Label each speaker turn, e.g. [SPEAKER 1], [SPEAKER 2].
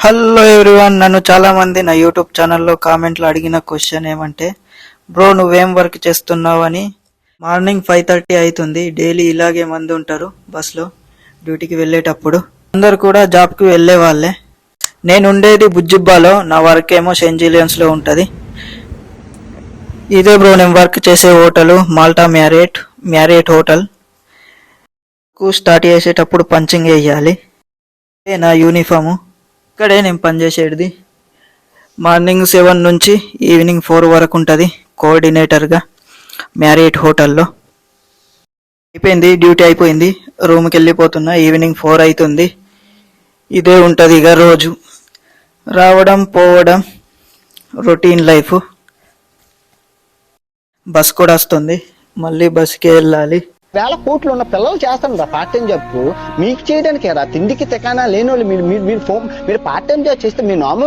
[SPEAKER 1] Hello everyone, నన్ను చాలా మంది నా యూట్యూబ్ ఛానల్లో కామెంట్లో అడిగిన క్వశ్చన్ ఏమంటే, బ్రో నువ్వేం వర్క్ చేస్తున్నావు అని. మార్నింగ్ 5:30 అవుతుంది. డైలీ ఇలాగే మంది ఉంటారు బస్లో డ్యూటీకి వెళ్ళేటప్పుడు. అందరు కూడా జాబ్కి వెళ్ళే వాళ్ళే. నేను ఉండేది బుజ్జిబ్బాలో, నా వర్క్ ఏమో సెయింట్ జిలియన్స్లో ఉంటుంది. ఇదే బ్రో నేను వర్క్ చేసే hotel, Malta Marriott hotel. Start చేసేటప్పుడు పంచింగ్ వేయాలి. నా యూనిఫాము. ఇక్కడే నేను పనిచేసేది. మార్నింగ్ 7 నుంచి ఈవినింగ్ 4 వరకు ఉంటుంది కోఆర్డినేటర్గా మ్యారియట్ హోటల్లో. అయిపోయింది, డ్యూటీ అయిపోయింది, రూమ్కి వెళ్ళిపోతున్నా. ఈవినింగ్ 4 అవుతుంది. ఇదే ఉంటుంది ఇక రోజు రావడం పోవడం, రొటీన్ లైఫ్. బస్ కూడా వస్తుంది, మళ్ళీ బస్కి వెళ్ళాలి.
[SPEAKER 2] వేల కోట్లు ఉన్న పిల్లలు చేస్తాను రా పార్ట్ టైం జాబ్. మీకు చేయడానికి రా తిండికి తెకానా లేని వాళ్ళు మీరు పార్ట్ టైం జాబ్ చేస్తే మీ నార్మల్